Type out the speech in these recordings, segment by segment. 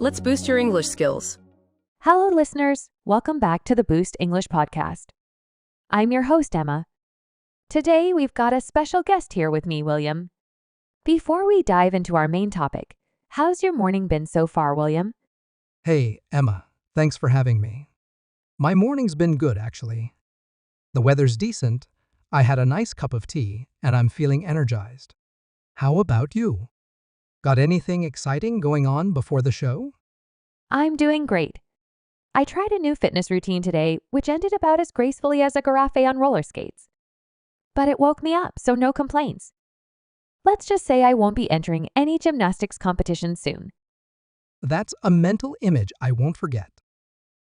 Let's boost your English skills. Hello, listeners. Welcome back to the Boost English podcast. I'm your host, Emma. Today, we've got a special guest here with me, William. Before we dive into our main topic, how's your morning been so far, William? Hey, Emma. Thanks for having me. My morning's been good, actually. The weather's decent, I had a nice cup of tea, and I'm feeling energized. How about you? Got anything exciting going on before the show? I'm doing great. I tried a new fitness routine today, which ended about as gracefully as a giraffe on roller skates. But it woke me up, so no complaints. Let's just say I won't be entering any gymnastics competition soon. That's a mental image I won't forget.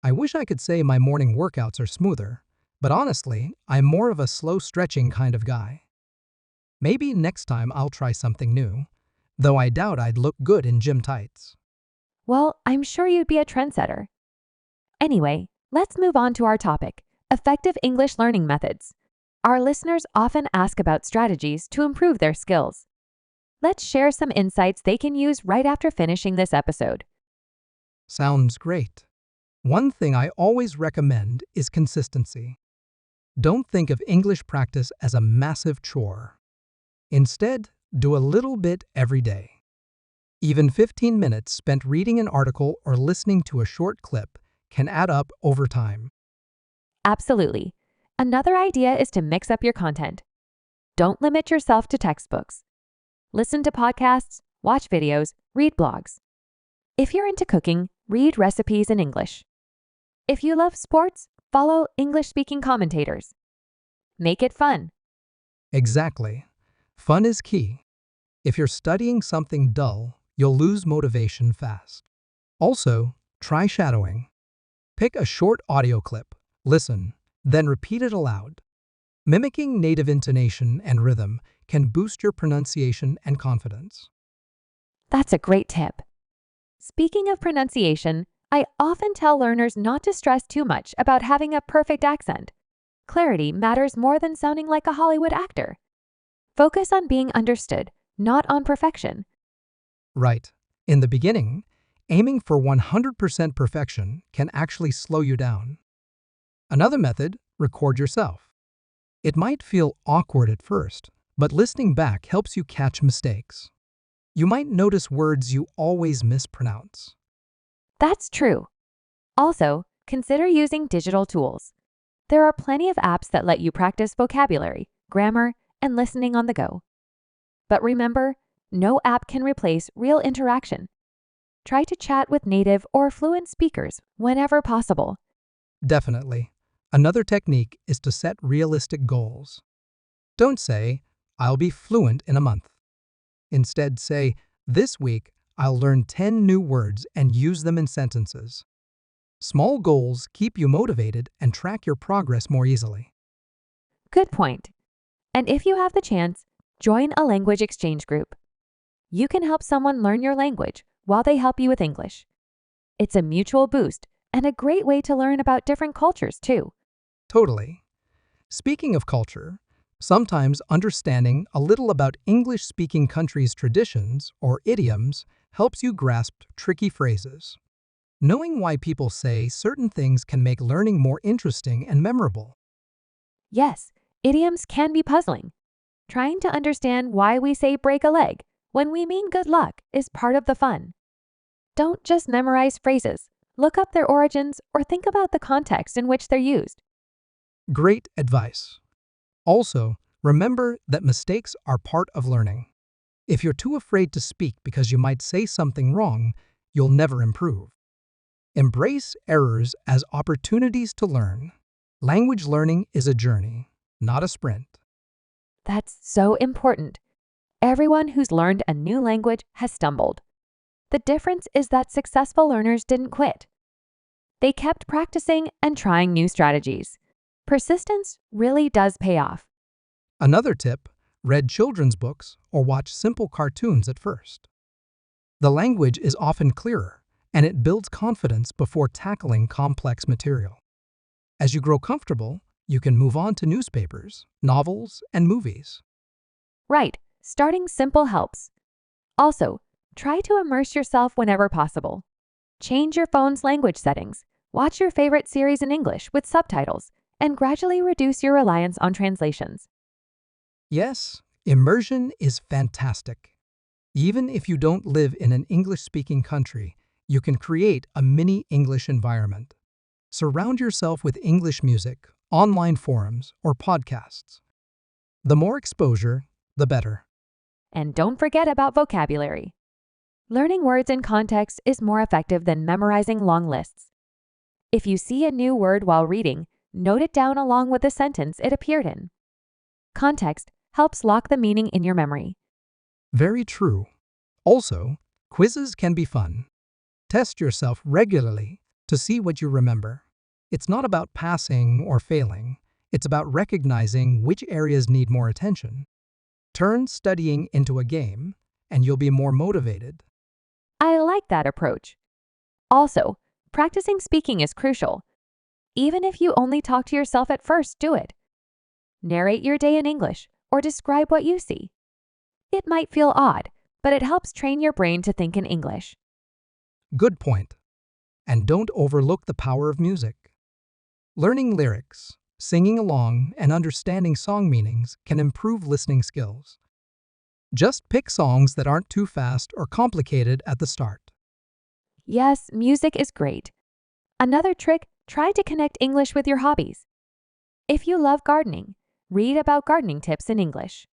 I wish I could say my morning workouts are smoother, but honestly, I'm more of a slow stretching kind of guy. Maybe next time I'll try something new, though I doubt I'd look good in gym tights. Well, I'm sure you'd be a trendsetter. Anyway, let's move on to our topic, effective English learning methods. Our listeners often ask about strategies to improve their skills. Let's share some insights they can use right after finishing this episode. Sounds great. One thing I always recommend is consistency. Don't think of English practice as a massive chore. Instead, do a little bit every day. Even 15 minutes spent reading an article or listening to a short clip can add up over time. Absolutely. Another idea is to mix up your content. Don't limit yourself to textbooks. Listen to podcasts, watch videos, read blogs. If you're into cooking, read recipes in English. If you love sports, follow English-speaking commentators. Make it fun. Exactly. Fun is key. If you're studying something dull, you'll lose motivation fast. Also, try shadowing. Pick a short audio clip, listen, then repeat it aloud. Mimicking native intonation and rhythm can boost your pronunciation and confidence. That's a great tip. Speaking of pronunciation, I often tell learners not to stress too much about having a perfect accent. Clarity matters more than sounding like a Hollywood actor. Focus on being understood, not on perfection. Right. In the beginning, aiming for 100% perfection can actually slow you down. Another method, record yourself. It might feel awkward at first, but listening back helps you catch mistakes. You might notice words you always mispronounce. That's true. Also, consider using digital tools. There are plenty of apps that let you practice vocabulary, grammar, and listening on the go. But remember, no app can replace real interaction. Try to chat with native or fluent speakers whenever possible. Definitely. Another technique is to set realistic goals. Don't say, I'll be fluent in a month. Instead, say, this week, I'll learn 10 new words and use them in sentences. Small goals keep you motivated and track your progress more easily. Good point. And if you have the chance, join a language exchange group. You can help someone learn your language while they help you with English. It's a mutual boost and a great way to learn about different cultures, too. Totally. Speaking of culture, sometimes understanding a little about English-speaking countries' traditions or idioms helps you grasp tricky phrases. Knowing why people say certain things can make learning more interesting and memorable. Yes, idioms can be puzzling. Trying to understand why we say break a leg when we mean good luck is part of the fun. Don't just memorize phrases. Look up their origins or think about the context in which they're used. Great advice. Also, remember that mistakes are part of learning. If you're too afraid to speak because you might say something wrong, you'll never improve. Embrace errors as opportunities to learn. Language learning is a journey, not a sprint. That's so important. Everyone who's learned a new language has stumbled. The difference is that successful learners didn't quit. They kept practicing and trying new strategies. Persistence really does pay off. Another tip, read children's books or watch simple cartoons at first. The language is often clearer, and it builds confidence before tackling complex material. As you grow comfortable, you can move on to newspapers, novels, and movies. Right, starting simple helps. Also, try to immerse yourself whenever possible. Change your phone's language settings, watch your favorite series in English with subtitles, and gradually reduce your reliance on translations. Yes, immersion is fantastic. Even if you don't live in an English-speaking country, you can create a mini English environment. Surround yourself with English music, online forums, or podcasts. The more exposure, the better. And don't forget about vocabulary. Learning words in context is more effective than memorizing long lists. If you see a new word while reading, note it down along with the sentence it appeared in. Context helps lock the meaning in your memory. Very true. Also, quizzes can be fun. Test yourself regularly to see what you remember. It's not about passing or failing. It's about recognizing which areas need more attention. Turn studying into a game, and you'll be more motivated. I like that approach. Also, practicing speaking is crucial. Even if you only talk to yourself at first, do it. Narrate your day in English or describe what you see. It might feel odd, but it helps train your brain to think in English. Good point. And don't overlook the power of music. Learning lyrics, singing along, and understanding song meanings can improve listening skills. Just pick songs that aren't too fast or complicated at the start. Yes, music is great. Another trick, try to connect English with your hobbies. If you love gardening, read about gardening tips in English.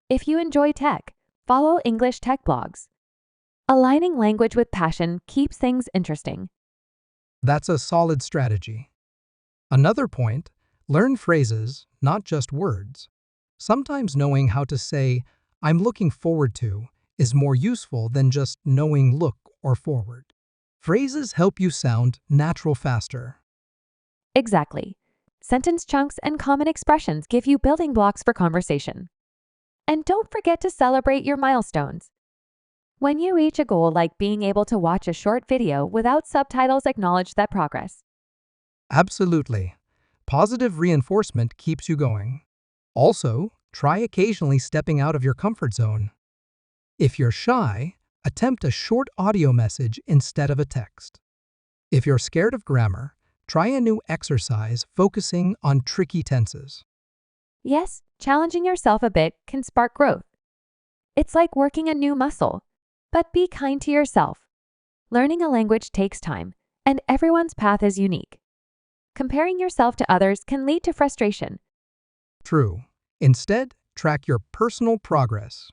If you enjoy tech, follow English tech blogs. Aligning language with passion keeps things interesting. That's a solid strategy. Another point, learn phrases, not just words. Sometimes knowing how to say, "I'm looking forward to," is more useful than just knowing look or forward. Phrases help you sound natural faster. Exactly. Sentence chunks and common expressions give you building blocks for conversation. And don't forget to celebrate your milestones. When you reach a goal like being able to watch a short video without subtitles, acknowledge that progress. Absolutely. Positive reinforcement keeps you going. Also, try occasionally stepping out of your comfort zone. If you're shy, attempt a short audio message instead of a text. If you're scared of grammar, try a new exercise focusing on tricky tenses. Yes, challenging yourself a bit can spark growth. It's like working a new muscle, but be kind to yourself. Learning a language takes time, and everyone's path is unique. Comparing yourself to others can lead to frustration. True. Instead, track your personal progress.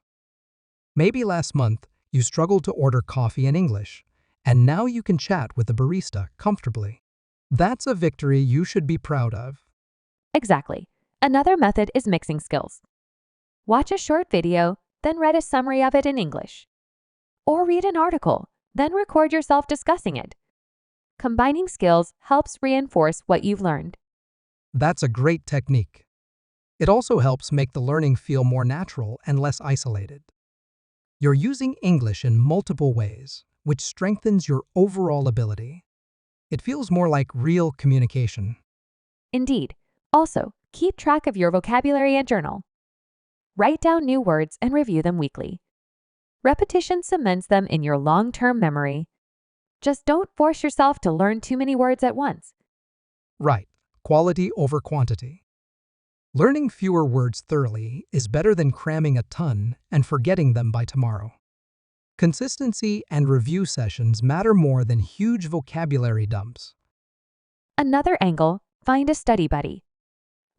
Maybe last month, you struggled to order coffee in English, and now you can chat with the barista comfortably. That's a victory you should be proud of. Exactly. Another method is mixing skills. Watch a short video, then read a summary of it in English. Or read an article, then record yourself discussing it. Combining skills helps reinforce what you've learned. That's a great technique. It also helps make the learning feel more natural and less isolated. You're using English in multiple ways, which strengthens your overall ability. It feels more like real communication. Indeed. Also, keep track of your vocabulary and journal. Write down new words and review them weekly. Repetition cements them in your long-term memory. Just don't force yourself to learn too many words at once. Right. Quality over quantity. Learning fewer words thoroughly is better than cramming a ton and forgetting them by tomorrow. Consistency and review sessions matter more than huge vocabulary dumps. Another angle, find a study buddy.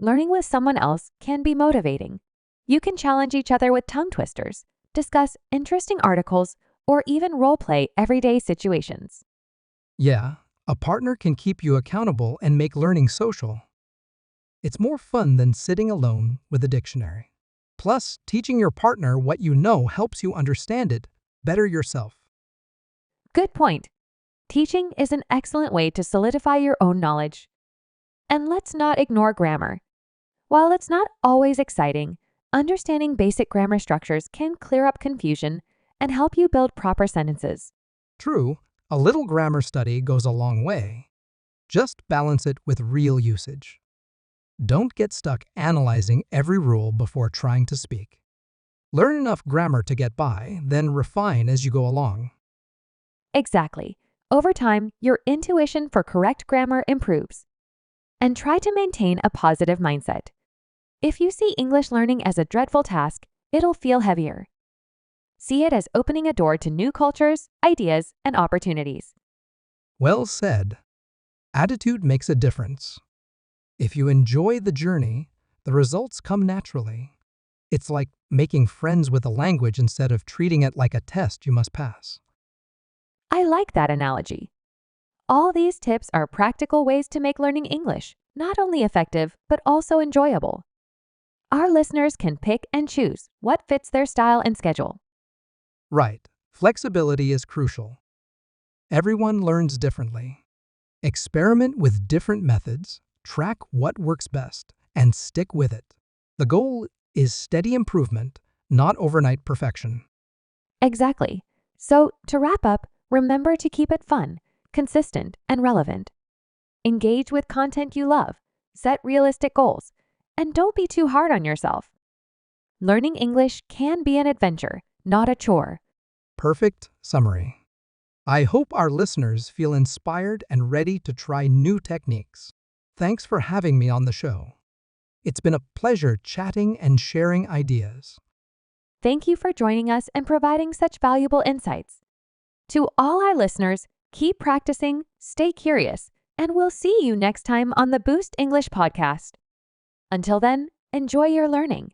Learning with someone else can be motivating. You can challenge each other with tongue twisters, discuss interesting articles, or even role-play everyday situations. Yeah, a partner can keep you accountable and make learning social. It's more fun than sitting alone with a dictionary. Plus, teaching your partner what you know helps you understand it better yourself. Good point. Teaching is an excellent way to solidify your own knowledge. And let's not ignore grammar. While it's not always exciting, understanding basic grammar structures can clear up confusion and help you build proper sentences. True, a little grammar study goes a long way. Just balance it with real usage. Don't get stuck analyzing every rule before trying to speak. Learn enough grammar to get by, then refine as you go along. Exactly. Over time, your intuition for correct grammar improves. And try to maintain a positive mindset. If you see English learning as a dreadful task, it'll feel heavier. See it as opening a door to new cultures, ideas, and opportunities. Well said. Attitude makes a difference. If you enjoy the journey, the results come naturally. It's like making friends with a language instead of treating it like a test you must pass. I like that analogy. All these tips are practical ways to make learning English not only effective, but also enjoyable. Our listeners can pick and choose what fits their style and schedule. Right. Flexibility is crucial. Everyone learns differently. Experiment with different methods, track what works best, and stick with it. The goal is steady improvement, not overnight perfection. Exactly. So, to wrap up, remember to keep it fun, consistent, and relevant. Engage with content you love, set realistic goals, and don't be too hard on yourself. Learning English can be an adventure, not a chore. Perfect summary. I hope our listeners feel inspired and ready to try new techniques. Thanks for having me on the show. It's been a pleasure chatting and sharing ideas. Thank you for joining us and providing such valuable insights. To all our listeners, keep practicing, stay curious, and we'll see you next time on the Boost English podcast. Until then, enjoy your learning.